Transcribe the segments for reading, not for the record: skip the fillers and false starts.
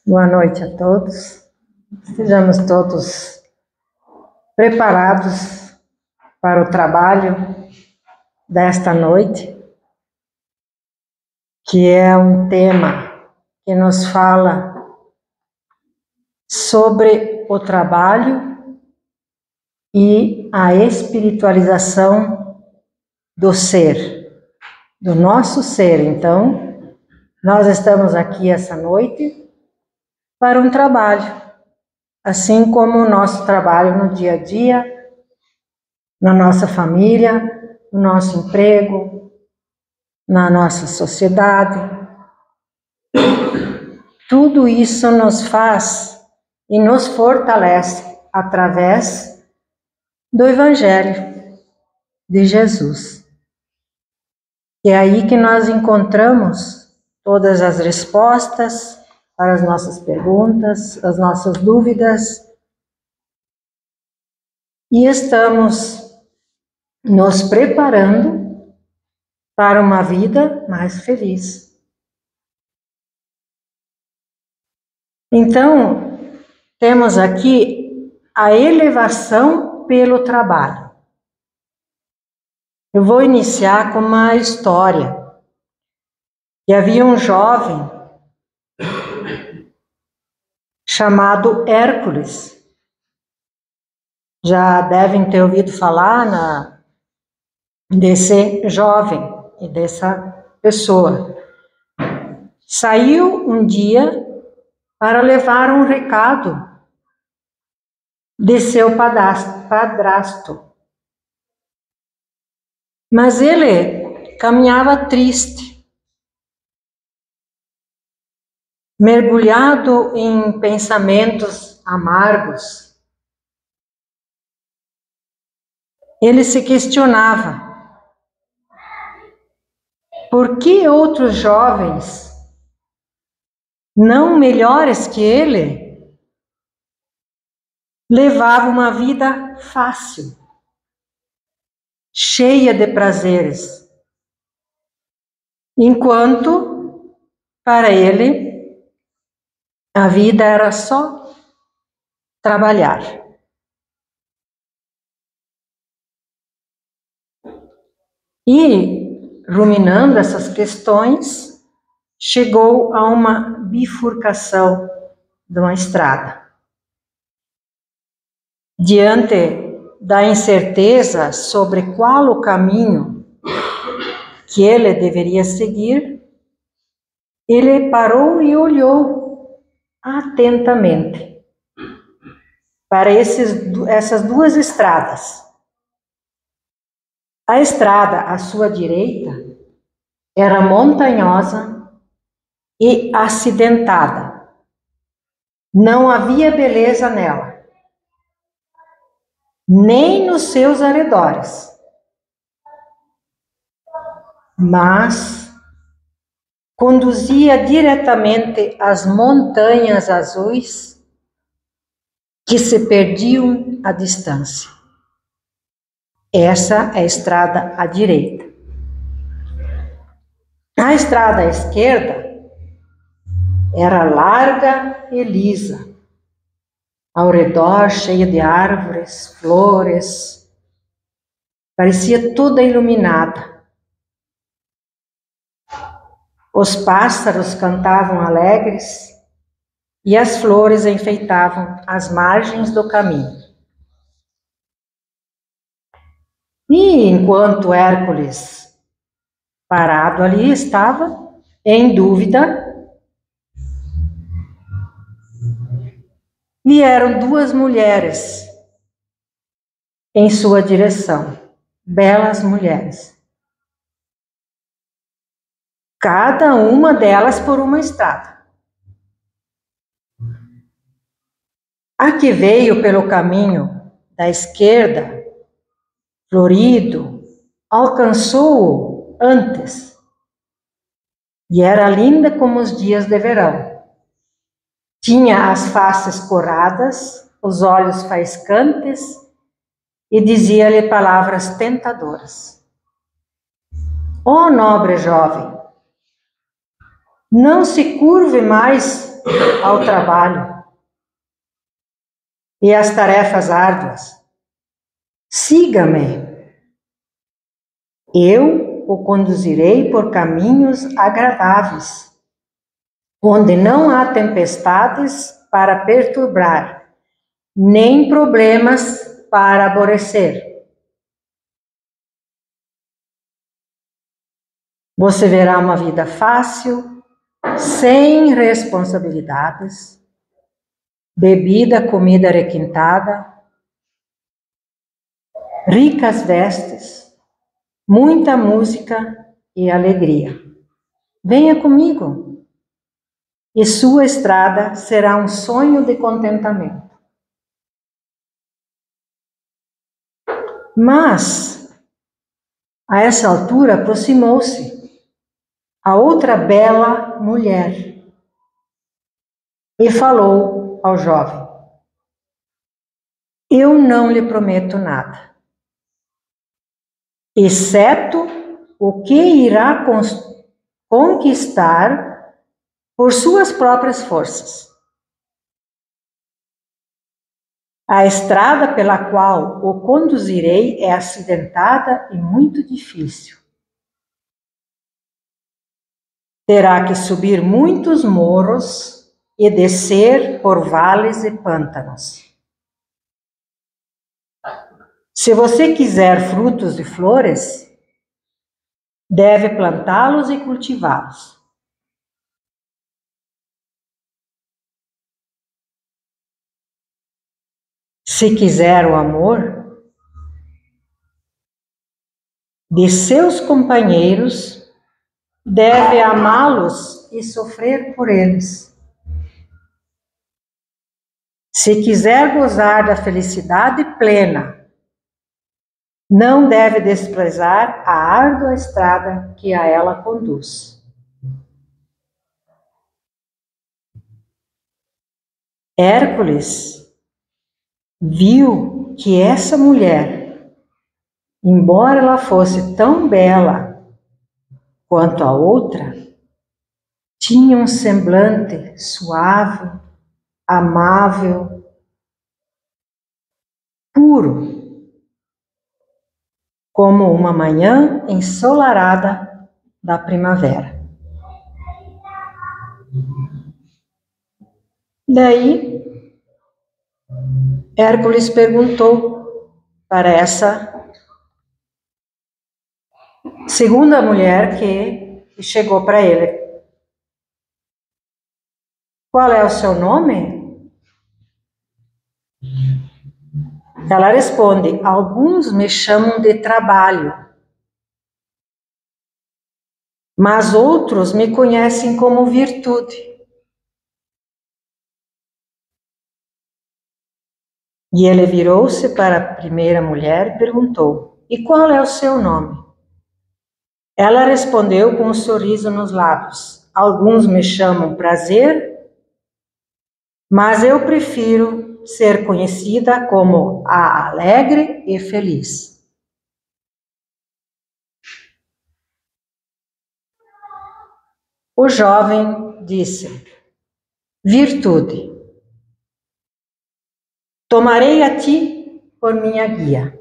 Boa noite a todos. Estejamos todos preparados para o trabalho desta noite, que é um tema que nos fala sobre o trabalho e a espiritualização do ser, do nosso ser. Então, nós estamos aqui essa noite para um trabalho, assim como o nosso trabalho no dia a dia, na nossa família, no nosso emprego, na nossa sociedade. Tudo isso nos faz e nos fortalece através do Evangelho de Jesus. E é aí que nós encontramos todas as respostas para as nossas perguntas, as nossas dúvidas, e estamos nos preparando para uma vida mais feliz. Então, temos aqui a elevação pelo trabalho. Eu vou iniciar com uma história. E havia um jovem chamado Hércules. Já devem ter ouvido falar desse jovem e dessa pessoa. Saiu um dia para levar um recado de seu padrasto. Mas ele caminhava triste, mergulhado em pensamentos amargos. Ele se questionava: por que outros jovens, não melhores que ele, levavam uma vida fácil, cheia de prazeres, enquanto para ele a vida era só trabalhar. E, ruminando essas questões, chegou a uma bifurcação de uma estrada. Diante da incerteza sobre qual o caminho que ele deveria seguir, ele parou e olhou atentamente para essas duas estradas. A estrada à sua direita era montanhosa e acidentada. Não havia beleza nela, nem nos seus arredores. Mas conduzia diretamente às montanhas azuis que se perdiam à distância. Essa é a estrada à direita. A estrada à esquerda era larga e lisa, ao redor cheia de árvores, flores, parecia toda iluminada. Os pássaros cantavam alegres e as flores enfeitavam as margens do caminho. E enquanto Hércules, parado ali, estava em dúvida, vieram duas mulheres em sua direção, belas mulheres. Cada uma delas por uma estrada. A que veio pelo caminho da esquerda, florido, alcançou-o antes, e era linda como os dias de verão. Tinha as faces coradas, os olhos faiscantes, e dizia-lhe palavras tentadoras. Ó nobre jovem, não se curve mais ao trabalho e às tarefas árduas. Siga-me. Eu o conduzirei por caminhos agradáveis, onde não há tempestades para perturbar, nem problemas para aborrecer. Você verá uma vida fácil, sem responsabilidades, bebida, comida requintada, ricas vestes, muita música e alegria. Venha comigo, e sua estrada será um sonho de contentamento. Mas, a essa altura, aproximou-se a outra bela mulher e falou ao jovem: eu não lhe prometo nada, exceto o que irá conquistar por suas próprias forças. A estrada pela qual o conduzirei é acidentada e muito difícil. Terá que subir muitos morros e descer por vales e pântanos. Se você quiser frutos e flores, deve plantá-los e cultivá-los. Se quiser o amor de seus companheiros, deve amá-los e sofrer por eles. Se quiser gozar da felicidade plena, não deve desprezar a árdua estrada que a ela conduz. Hércules viu que essa mulher, embora ela fosse tão bela quanto a outra, tinha um semblante suave, amável, puro, como uma manhã ensolarada da primavera. Daí, Hércules perguntou para essa segunda mulher que chegou para ele: qual é o seu nome? Ela responde: alguns me chamam de Trabalho, mas outros me conhecem como Virtude. E ele virou-se para a primeira mulher e perguntou: e qual é o seu nome? Ela respondeu com um sorriso nos lábios: alguns me chamam Prazer, mas eu prefiro ser conhecida como a Alegre e Feliz. O jovem disse: Virtude, tomarei a ti por minha guia.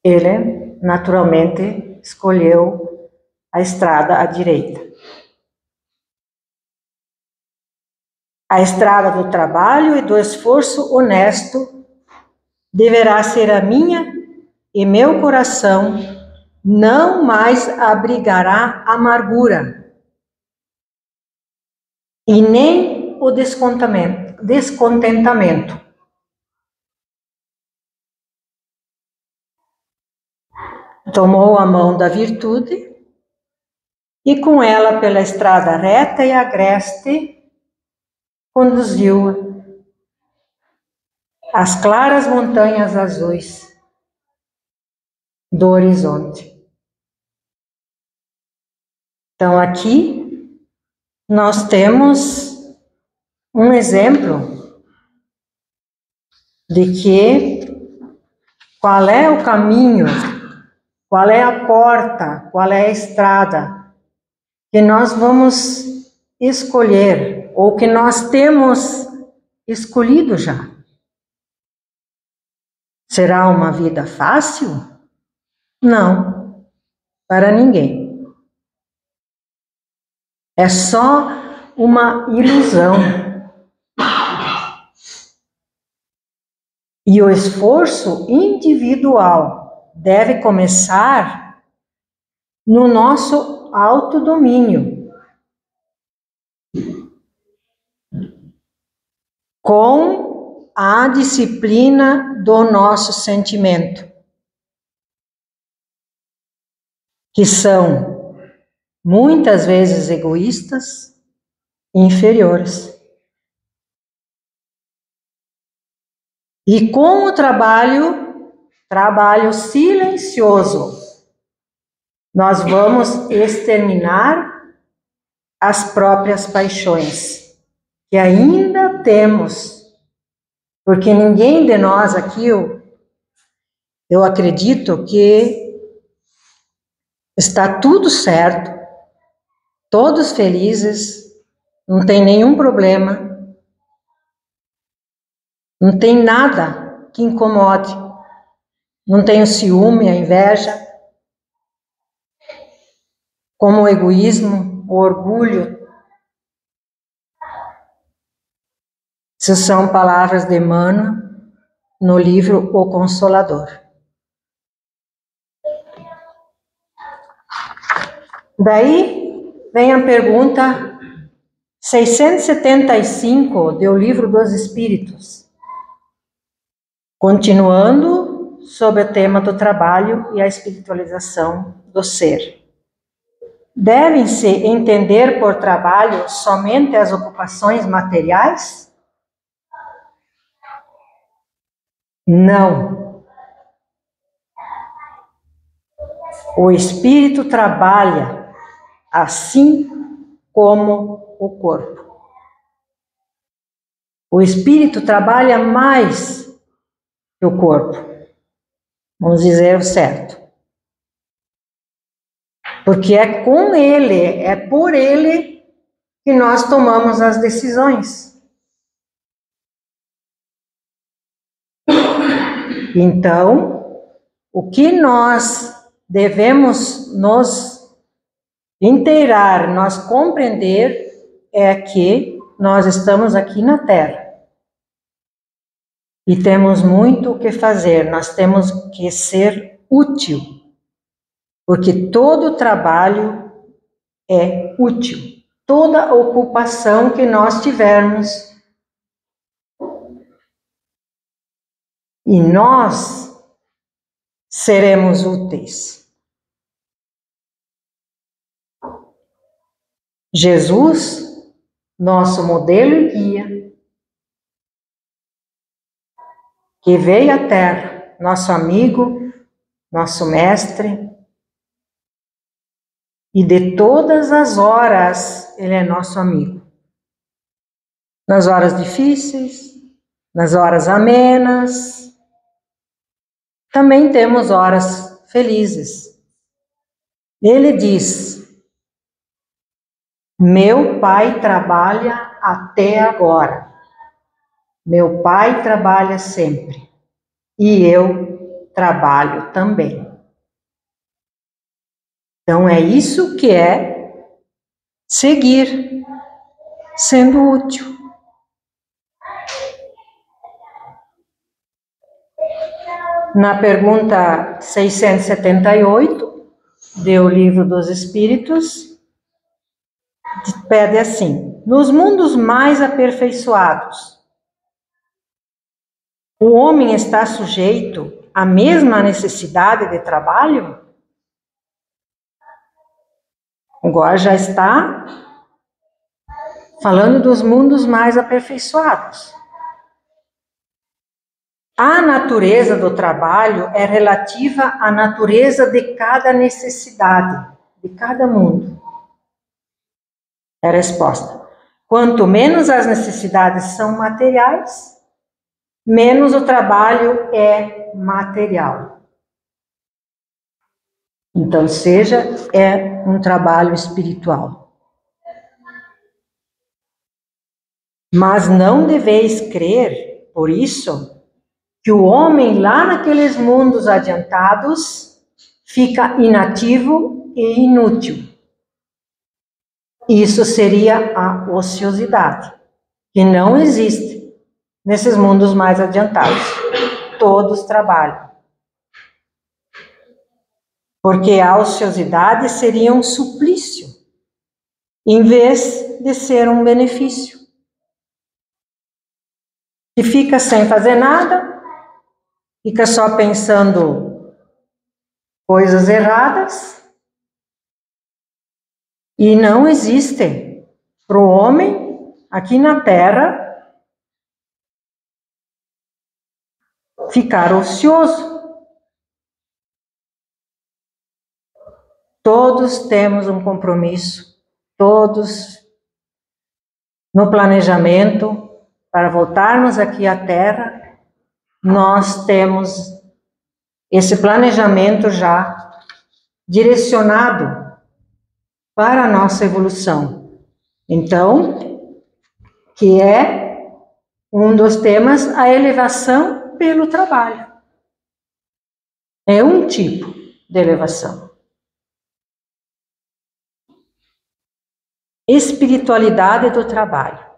Ele, naturalmente, escolheu a estrada à direita. A estrada do trabalho e do esforço honesto deverá ser a minha, e meu coração não mais abrigará amargura e nem o descontentamento. Tomou a mão da virtude e com ela pela estrada reta e agreste conduziu-a às claras montanhas azuis do horizonte. Então aqui nós temos um exemplo de que qual é o caminho, qual é a porta, qual é a estrada que nós vamos escolher, ou que nós temos escolhido já. Será uma vida fácil? Não, para ninguém. É só uma ilusão. E o esforço individual deve começar no nosso autodomínio, com a disciplina do nosso sentimento, que são muitas vezes egoístas e inferiores. E com o trabalho silencioso, nós vamos exterminar as próprias paixões que ainda temos, porque ninguém de nós aqui, eu acredito que está tudo certo, todos felizes, não tem nenhum problema, não tem nada que incomode, não tem o ciúme, a inveja, como o egoísmo, o orgulho. Essas são palavras de Emmanuel no livro O Consolador. Daí vem a pergunta 675 do Livro dos Espíritos, continuando sobre o tema do trabalho e a espiritualização do ser. Devem-se entender por trabalho somente as ocupações materiais? Não. O espírito trabalha assim como o corpo. O espírito trabalha mais que o corpo. Vamos dizer o certo. Porque é com ele, é por ele que nós tomamos as decisões. Então, o que nós devemos nos inteirar, nós compreender, é que nós estamos aqui na Terra. E temos muito o que fazer, nós temos que ser útil. Porque todo trabalho é útil. Toda ocupação que nós tivermos. E nós seremos úteis. Jesus, nosso modelo e guia, que veio à Terra, nosso amigo, nosso mestre, e de todas as horas ele é nosso amigo. Nas horas difíceis, nas horas amenas, também temos horas felizes. Ele diz: meu pai trabalha até agora. Meu pai trabalha sempre. E eu trabalho também. Então é isso que é seguir, sendo útil. Na pergunta 678 do Livro dos Espíritos, pede assim: nos mundos mais aperfeiçoados, o homem está sujeito à mesma necessidade de trabalho? Agora já está falando dos mundos mais aperfeiçoados. A natureza do trabalho é relativa à natureza de cada necessidade, de cada mundo. É a resposta. Quanto menos as necessidades são materiais, menos o trabalho é material. Então, é um trabalho espiritual. Mas não deveis crer, por isso, que o homem lá naqueles mundos adiantados fica inativo e inútil. Isso seria a ociosidade, que não existe nesses mundos mais adiantados. Todos trabalham. Porque a ociosidade seria um suplício, em vez de ser um benefício. Que fica sem fazer nada, fica só pensando coisas erradas, e não existe para o homem, aqui na Terra, ficar ocioso. Todos temos um compromisso, todos no planejamento, para voltarmos aqui à Terra, nós temos esse planejamento já direcionado para a nossa evolução. Então, que é um dos temas, a elevação pelo trabalho. É um tipo de elevação. Espiritualidade do trabalho.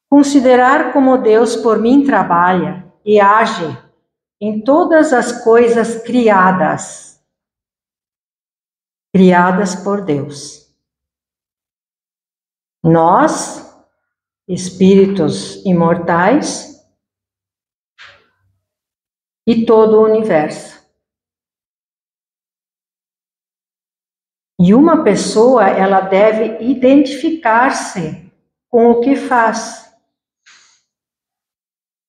Considerar como Deus por mim trabalha e age em todas as coisas criadas por Deus. Nós, espíritos imortais, e todo o universo. E uma pessoa, ela deve identificar-se com o que faz.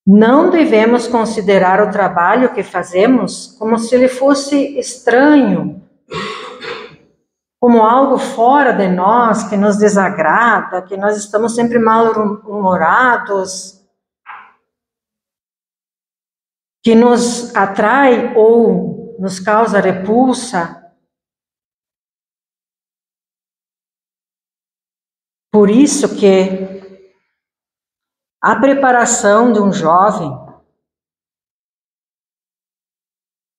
Não devemos considerar o trabalho que fazemos como se ele fosse estranho, como algo fora de nós, que nos desagrada, que nós estamos sempre mal-humorados, que nos atrai ou nos causa repulsa. Por isso que a preparação de um jovem,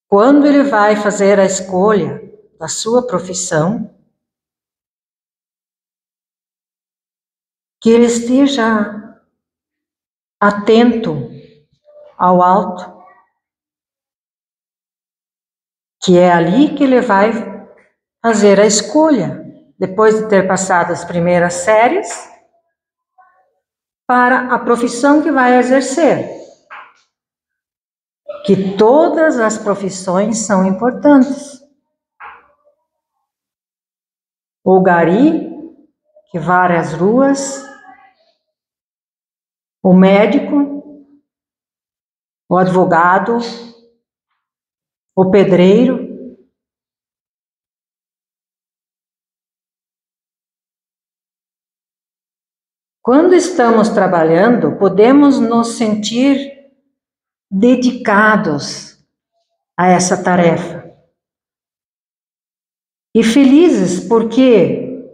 quando ele vai fazer a escolha da sua profissão, que ele esteja atento ao alto, que é ali que ele vai fazer a escolha, depois de ter passado as primeiras séries, para a profissão que vai exercer. Que todas as profissões são importantes. O gari, que vara as ruas, o médico, o advogado, o pedreiro. Quando estamos trabalhando, podemos nos sentir dedicados a essa tarefa. E felizes, porque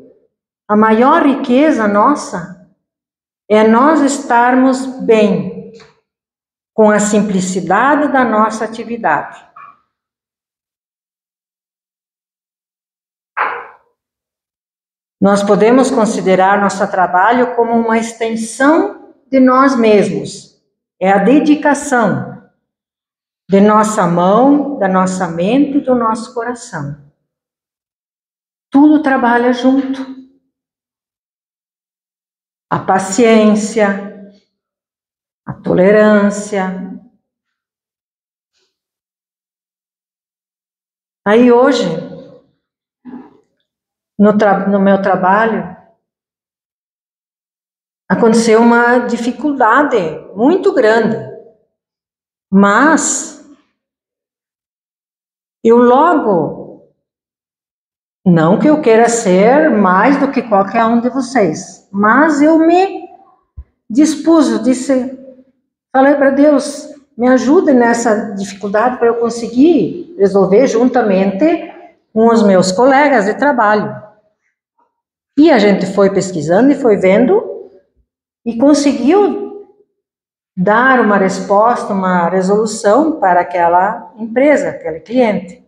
a maior riqueza nossa é nós estarmos bem com a simplicidade da nossa atividade. Nós podemos considerar nosso trabalho como uma extensão de nós mesmos. É a dedicação de nossa mão, da nossa mente e do nosso coração. Tudo trabalha junto. A paciência, a tolerância. Aí hoje, no meu trabalho, aconteceu uma dificuldade muito grande, mas eu logo, não que eu queira ser mais do que qualquer um de vocês, mas eu me dispus, falei para Deus, me ajude nessa dificuldade para eu conseguir resolver juntamente com os meus colegas de trabalho. E a gente foi pesquisando e foi vendo e conseguiu dar uma resposta, uma resolução para aquela empresa, aquele cliente.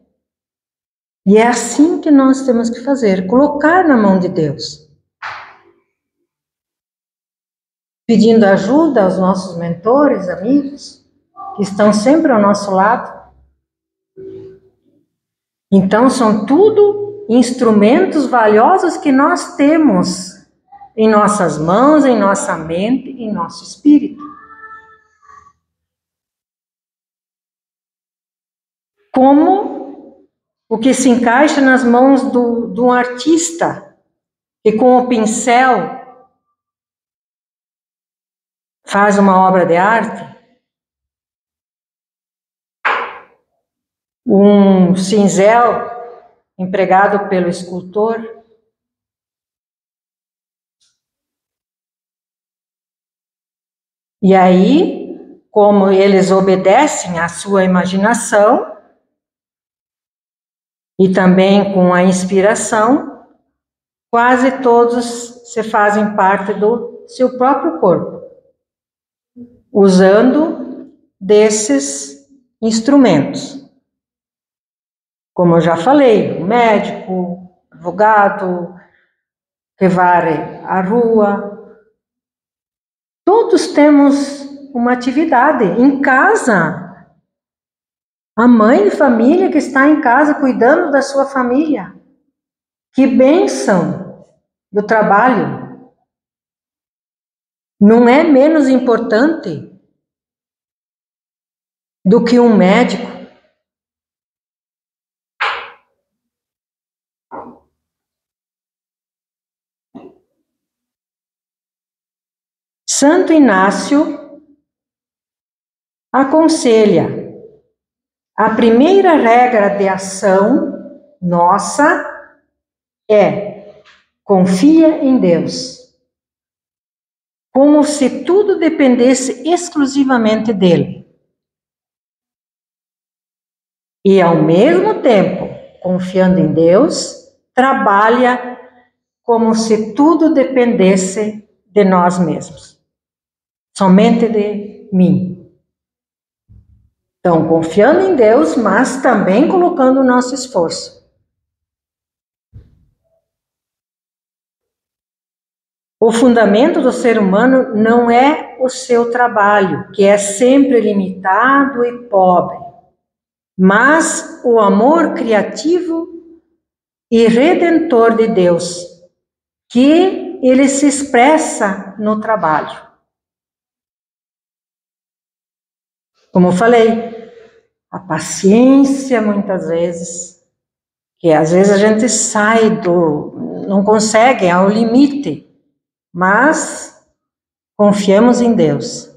E é assim que nós temos que fazer, colocar na mão de Deus. Pedindo ajuda aos nossos mentores, amigos, que estão sempre ao nosso lado. Então, são tudo instrumentos valiosos que nós temos em nossas mãos, em nossa mente, em nosso espírito. Como o que se encaixa nas mãos de um artista, que com o pincel faz uma obra de arte, um cinzel empregado pelo escultor. E aí, como eles obedecem à sua imaginação e também com a inspiração, quase todos se fazem parte do seu próprio corpo, usando desses instrumentos. Como eu já falei, médico, advogado, que varre a rua. Todos temos uma atividade. Em casa, a mãe de família que está em casa cuidando da sua família. Que bênção do trabalho. Não é menos importante do que um médico. Santo Inácio aconselha: a primeira regra de ação nossa é confia em Deus, como se tudo dependesse exclusivamente dele. E ao mesmo tempo, confiando em Deus, trabalha como se tudo dependesse de nós mesmos, somente de mim. Então, confiando em Deus, mas também colocando o nosso esforço. O fundamento do ser humano não é o seu trabalho, que é sempre limitado e pobre, mas o amor criativo e redentor de Deus, que ele se expressa no trabalho. Como eu falei, a paciência muitas vezes, que às vezes a gente sai não consegue, ao limite, mas confiemos em Deus.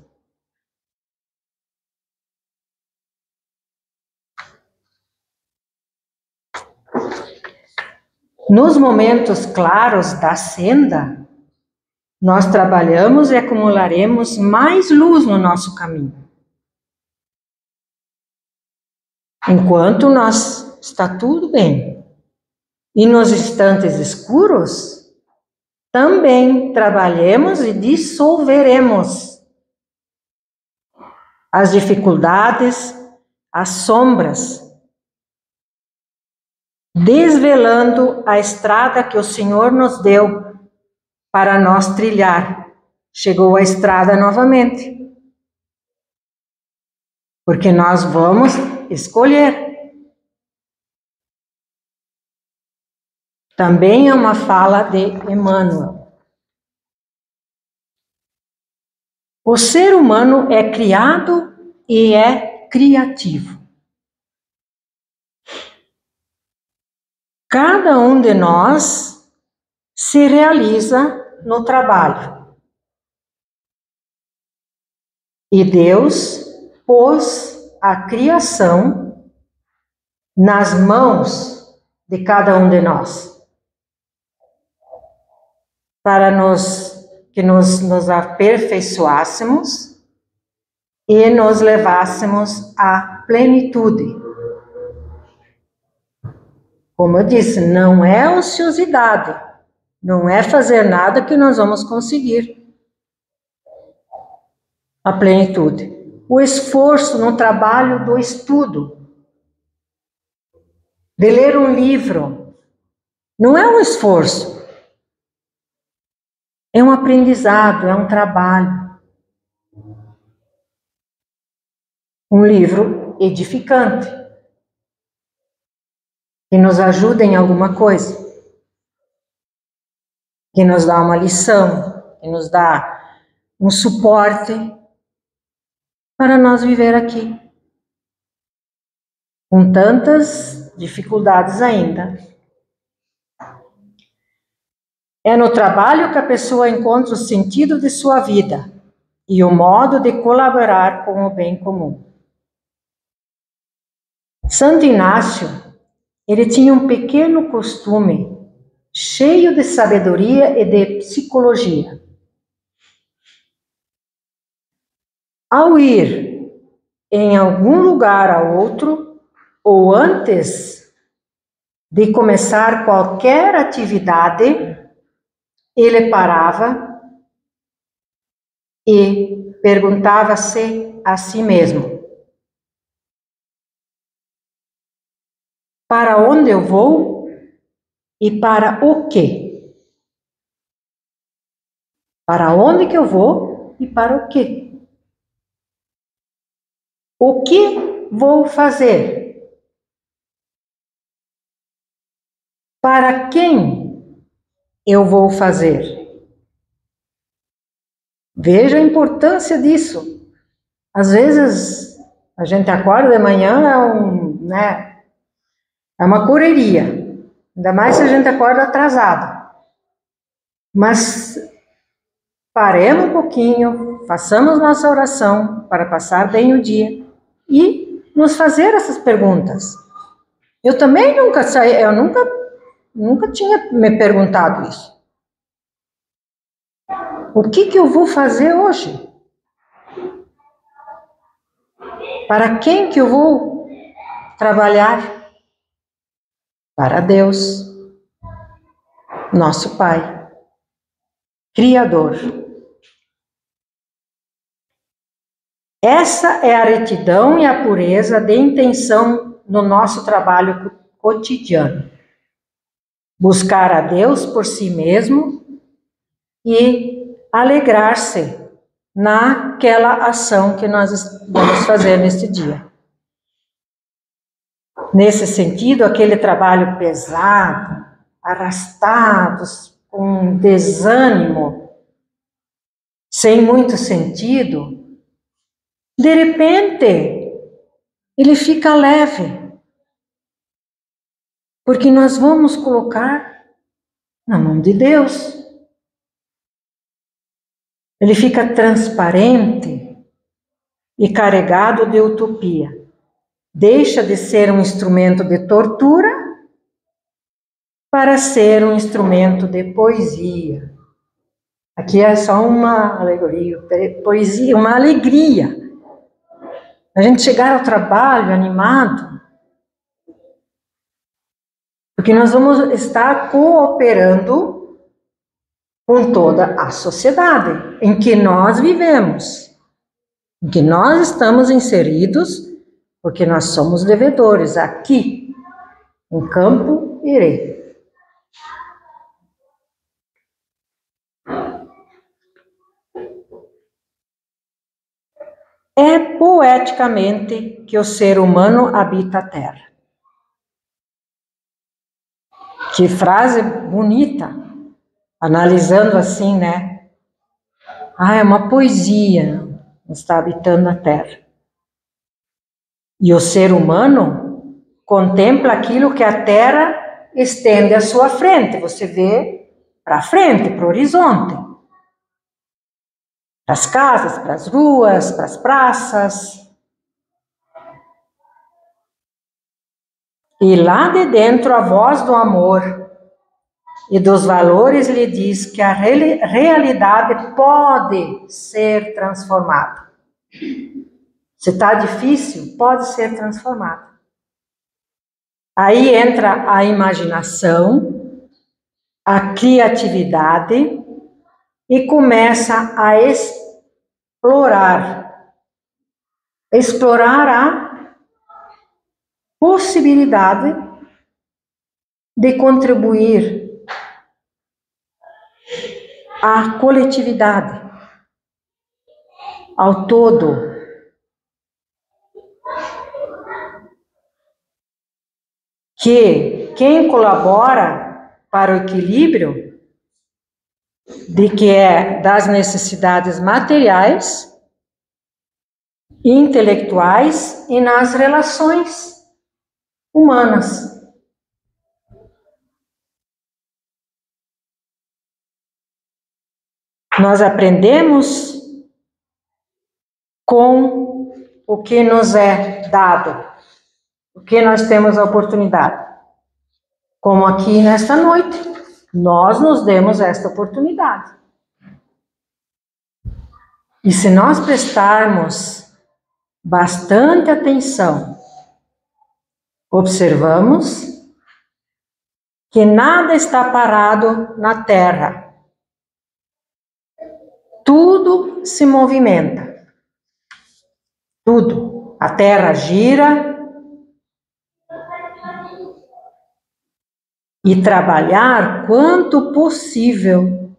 Nos momentos claros da senda, nós trabalhamos e acumularemos mais luz no nosso caminho. Enquanto está tudo bem. E nos instantes escuros, também trabalhemos e dissolveremos as dificuldades, as sombras, desvelando a estrada que o Senhor nos deu para nós trilhar. Chegou a estrada novamente. Porque nós vamos escolher. Também é uma fala de Emmanuel. O ser humano é criado e é criativo. Cada um de nós se realiza no trabalho. E Deus pôs a criação nas mãos de cada um de nós, para que nos aperfeiçoássemos e nos levássemos à plenitude. Como eu disse, não é ociosidade, não é fazer nada que nós vamos conseguir. a plenitude. O esforço no trabalho do estudo, de ler um livro, não é um esforço, é um aprendizado, é um trabalho. Um livro edificante, que nos ajuda em alguma coisa, que nos dá uma lição, que nos dá um suporte para nós viver aqui, com tantas dificuldades ainda. É no trabalho que a pessoa encontra o sentido de sua vida e o modo de colaborar com o bem comum. Santo Inácio, ele tinha um pequeno costume, cheio de sabedoria e de psicologia. Ao ir em algum lugar a outro, ou antes de começar qualquer atividade, ele parava e perguntava-se a si mesmo: para onde eu vou e para o quê? Para onde que eu vou e para o quê? O que vou fazer? Para quem eu vou fazer? Veja a importância disso. Às vezes a gente acorda de manhã, é uma correria. Ainda mais se a gente acorda atrasado. Mas paremos um pouquinho, façamos nossa oração para passar bem o dia e nos fazer essas perguntas. Eu também nunca tinha me perguntado isso. O que eu vou fazer hoje? Para quem que eu vou trabalhar? Para Deus, nosso Pai, Criador. Essa é a retidão e a pureza de intenção no nosso trabalho cotidiano. Buscar a Deus por si mesmo e alegrar-se naquela ação que nós vamos fazer neste dia. Nesse sentido, aquele trabalho pesado, arrastados, com desânimo, sem muito sentido, de repente, ele fica leve, porque nós vamos colocar na mão de Deus. Ele fica transparente e carregado de utopia. Deixa de ser um instrumento de tortura para ser um instrumento de poesia. Aqui é só uma alegoria, poesia, uma alegria. A gente chegar ao trabalho animado, porque nós vamos estar cooperando com toda a sociedade em que nós vivemos, em que nós estamos inseridos, porque nós somos devedores aqui, em Campo Irê. É poeticamente que o ser humano habita a Terra. Que frase bonita, analisando assim, né? É uma poesia, está habitando a Terra. E o ser humano contempla aquilo que a Terra estende à sua frente. Você vê para frente, para o horizonte. Para as casas, para as ruas, para as praças. E lá de dentro a voz do amor e dos valores lhe diz que a realidade pode ser transformada. Se está difícil, pode ser transformada. Aí entra a imaginação, a criatividade e começa a explorar a possibilidade de contribuir à coletividade, ao todo. Que quem colabora para o equilíbrio das necessidades materiais, intelectuais e nas relações humanas. Nós aprendemos com o que nos é dado, o que nós temos a oportunidade. Como aqui nesta noite, nós nos demos esta oportunidade. E se nós prestarmos bastante atenção, observamos que nada está parado na Terra. Tudo se movimenta. Tudo. A Terra gira. E trabalhar quanto possível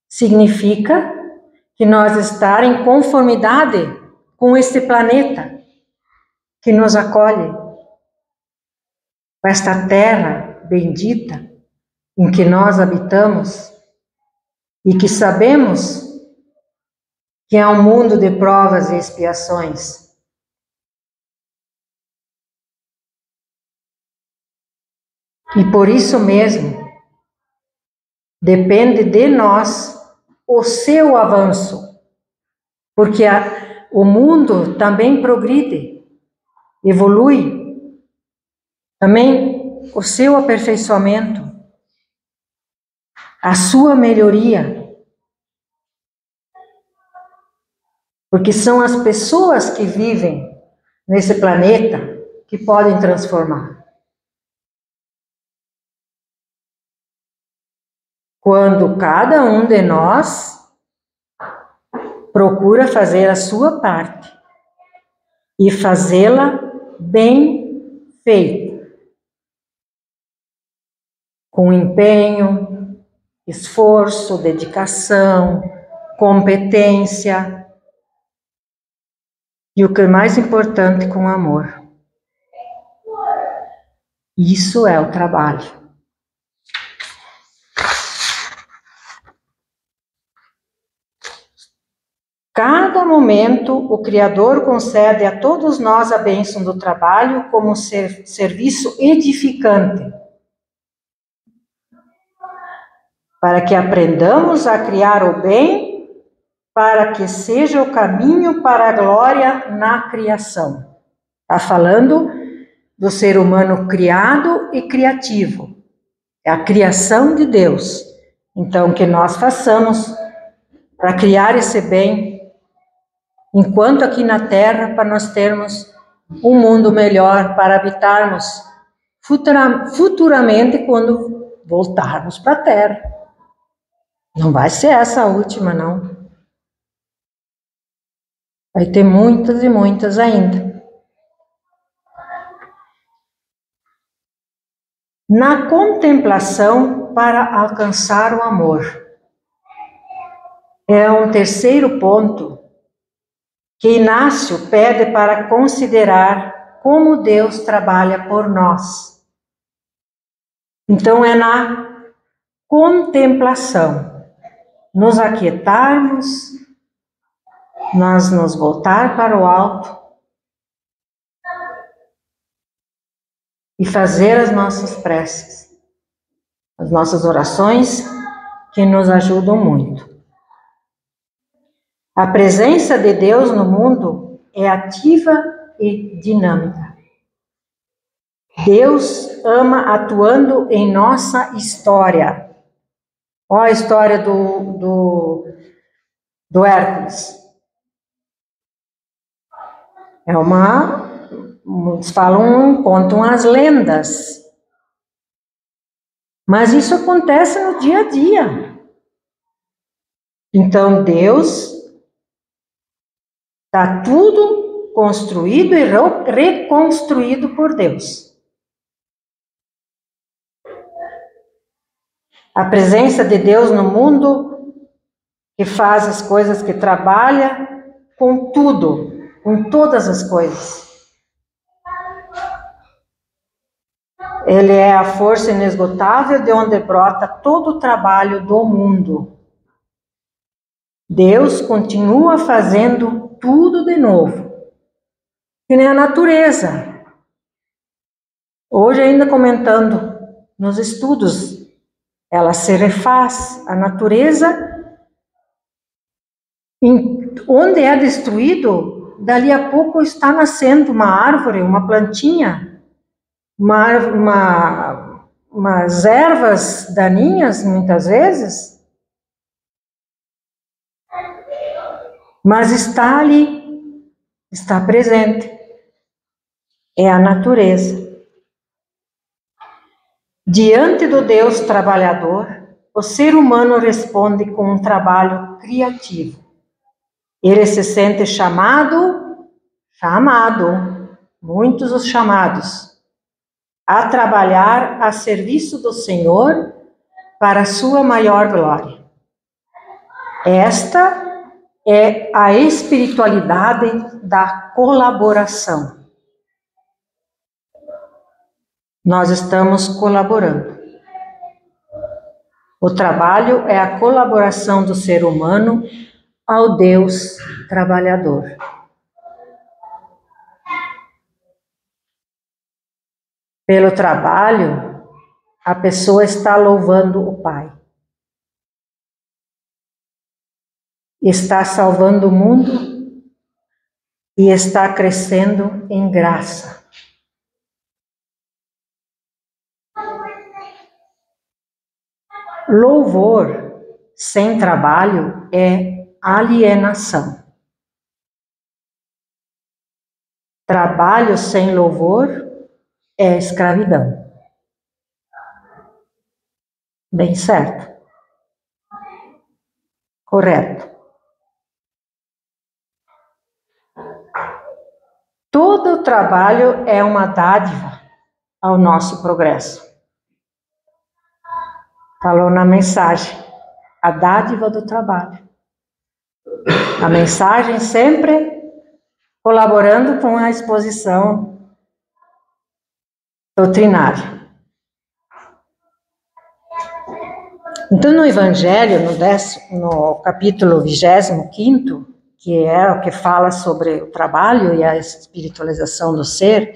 significa que nós estar em conformidade com este planeta que nos acolhe, com esta terra bendita em que nós habitamos e que sabemos que é um mundo de provas e expiações. E por isso mesmo, depende de nós o seu avanço, porque o mundo também progride, evolui, também o seu aperfeiçoamento, a sua melhoria, porque são as pessoas que vivem nesse planeta que podem transformar. Quando cada um de nós procura fazer a sua parte e fazê-la bem feita, com empenho, esforço, dedicação, competência e o que é mais importante, com amor. Isso é o trabalho. Cada momento, o Criador concede a todos nós a bênção do trabalho como serviço edificante, para que aprendamos a criar o bem, para que seja o caminho para a glória na criação. Está falando do ser humano criado e criativo. É a criação de Deus. Então, que nós façamos para criar esse bem, enquanto aqui na Terra, para nós termos um mundo melhor, para habitarmos futuramente quando voltarmos para a Terra. Não vai ser essa a última, não. Vai ter muitas e muitas ainda. Na contemplação para alcançar o amor. É um terceiro ponto que Inácio pede para considerar como Deus trabalha por nós. Então é na contemplação, nos aquietarmos, nós nos voltar para o alto e fazer as nossas preces, as nossas orações que nos ajudam muito. A presença de Deus no mundo é ativa e dinâmica. Deus ama atuando em nossa história. Olha a história do Hércules. Muitos contam as lendas. Mas isso acontece no dia a dia. Então Deus Está tudo construído e reconstruído por Deus. A presença de Deus no mundo, que faz as coisas, que trabalha com tudo, com todas as coisas. Ele é a força inesgotável de onde brota todo o trabalho do mundo. Deus continua fazendo tudo de novo, que nem a natureza. Hoje, ainda comentando nos estudos, ela se refaz. A natureza, onde é destruído, dali a pouco está nascendo uma árvore, uma plantinha, umas ervas daninhas, muitas vezes, mas está ali, está presente. É a natureza. Diante do Deus trabalhador, o ser humano responde com um trabalho criativo. Ele se sente chamado, muitos os chamados, a trabalhar a serviço do Senhor para a sua maior glória. Esta é a espiritualidade da colaboração. Nós estamos colaborando. O trabalho é a colaboração do ser humano ao Deus trabalhador. Pelo trabalho, a pessoa está louvando o Pai. Está salvando o mundo e está crescendo em graça. Louvor sem trabalho é alienação. Trabalho sem louvor é escravidão. Bem certo. Correto. Todo o trabalho é uma dádiva ao nosso progresso. Falou na mensagem, a dádiva do trabalho. A mensagem sempre colaborando com a exposição doutrinária. Então, no Evangelho, no capítulo 25, que é o que fala sobre o trabalho e a espiritualização do ser,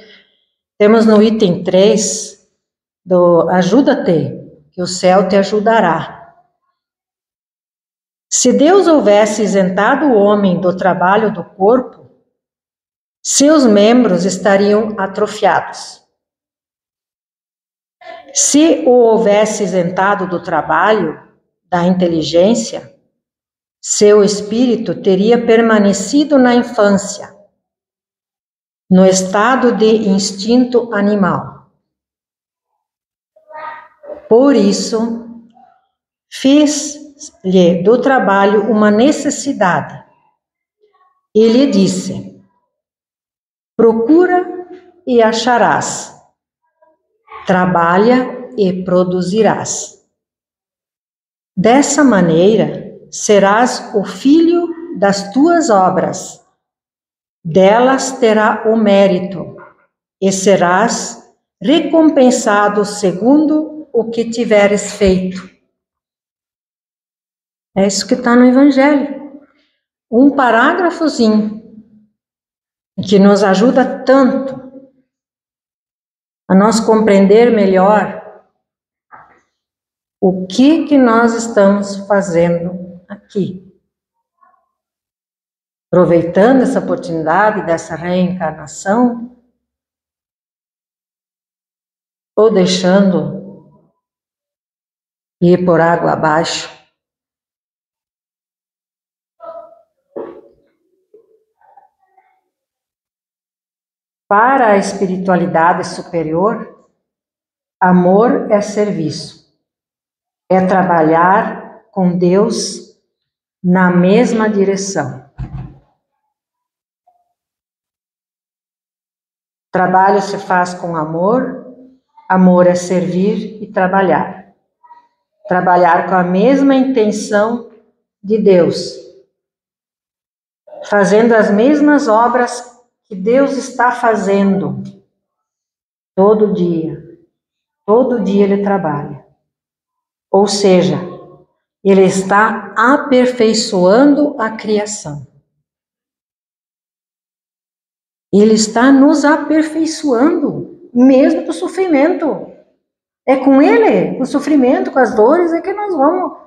temos no item 3, do ajuda-te, que o céu te ajudará. Se Deus houvesse isentado o homem do trabalho do corpo, seus membros estariam atrofiados. Se o houvesse isentado do trabalho, da inteligência, seu espírito teria permanecido na infância, no estado de instinto animal. Por isso, fiz-lhe do trabalho uma necessidade e lhe disse: procura e acharás, trabalha e produzirás. Dessa maneira, serás o filho das tuas obras, delas terá o mérito e serás recompensado segundo o que tiveres feito. É isso que está no Evangelho. Um parágrafozinho que nos ajuda tanto a nós compreender melhor o que nós estamos fazendo aqui. Aproveitando essa oportunidade dessa reencarnação, ou deixando ir por água abaixo. Para a espiritualidade superior, amor é serviço, é trabalhar com Deus na mesma direção. Trabalho se faz com amor, amor é servir e trabalhar. Trabalhar com a mesma intenção de Deus, fazendo as mesmas obras que Deus está fazendo todo dia. Todo dia Ele trabalha. Ou seja, Ele está aperfeiçoando a criação. Ele está nos aperfeiçoando, mesmo com o sofrimento. É com Ele, com o sofrimento, com as dores, é que nós vamos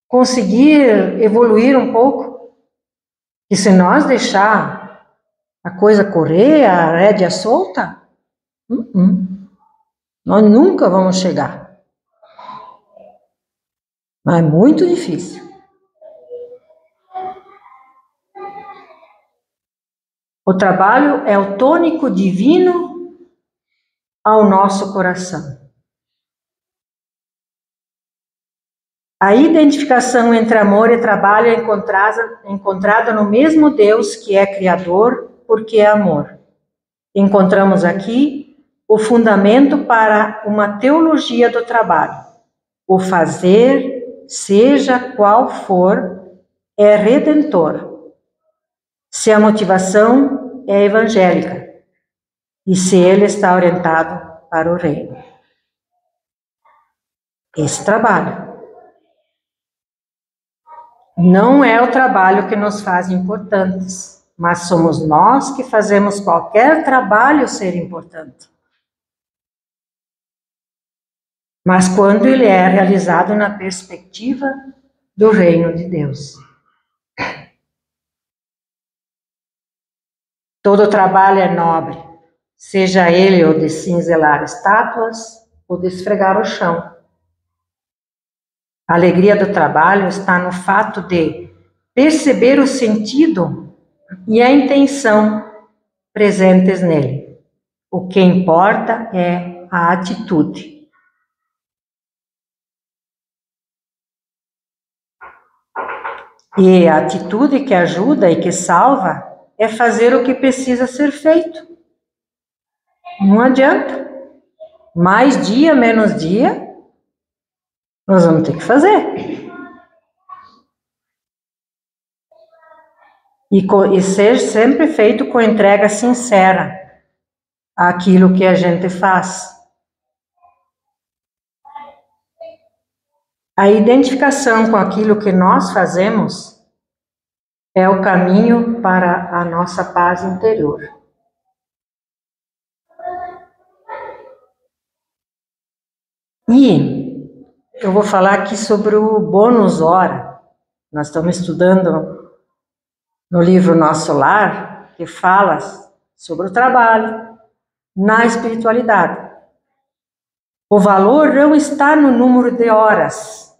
conseguir evoluir um pouco. E se nós deixar a coisa correr, a rédea solta, nós nunca vamos chegar. Mas é muito difícil. O trabalho é o tônico divino ao nosso coração. A identificação entre amor e trabalho é encontrada no mesmo Deus que é Criador, porque é amor. Encontramos aqui o fundamento para uma teologia do trabalho. O fazer, seja qual for, é redentor. Se a motivação é evangélica e se ele está orientado para o reino. Esse trabalho não é o trabalho que nos faz importantes, mas somos nós que fazemos qualquer trabalho ser importante. Mas quando ele é realizado na perspectiva do reino de Deus. Todo trabalho é nobre, seja ele o de cinzelar estátuas ou de esfregar o chão. A alegria do trabalho está no fato de perceber o sentido e a intenção presentes nele. O que importa é a atitude. E a atitude que ajuda e que salva é fazer o que precisa ser feito. Não adianta. Mais dia, menos dia, nós vamos ter que fazer. E ser sempre feito com entrega sincera àquilo que a gente faz. A identificação com aquilo que nós fazemos é o caminho para a nossa paz interior. E eu vou falar aqui sobre o bônus hora. Nós estamos estudando no livro Nosso Lar, que fala sobre o trabalho na espiritualidade. O valor não está no número de horas,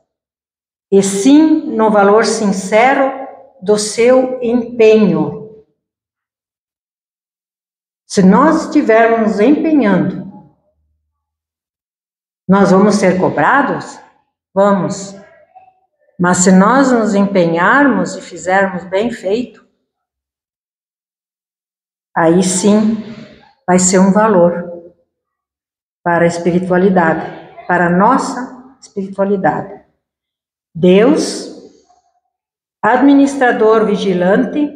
e sim no valor sincero do seu empenho. Se nós estivermos nos empenhando, nós vamos ser cobrados? Vamos. Mas se nós nos empenharmos e fizermos bem feito, aí sim vai ser um valor para a espiritualidade, para a nossa espiritualidade. Deus, administrador vigilante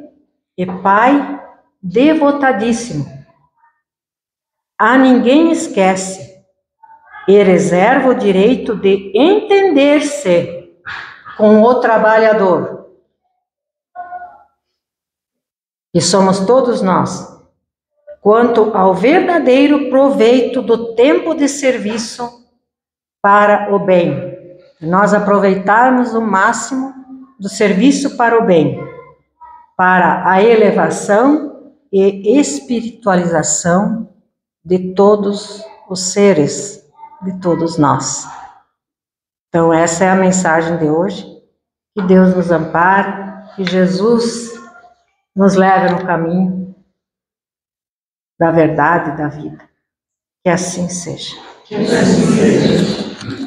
e Pai devotadíssimo, a ninguém esquece e reserva o direito de entender-se com o trabalhador, que somos todos nós, quanto ao verdadeiro proveito do tempo de serviço para o bem. Nós aproveitarmos o máximo do serviço para o bem, para a elevação e espiritualização de todos os seres, de todos nós. Então essa é a mensagem de hoje. Que Deus nos ampare, que Jesus nos leve no caminho da verdade e da vida. Que assim seja. Que assim seja.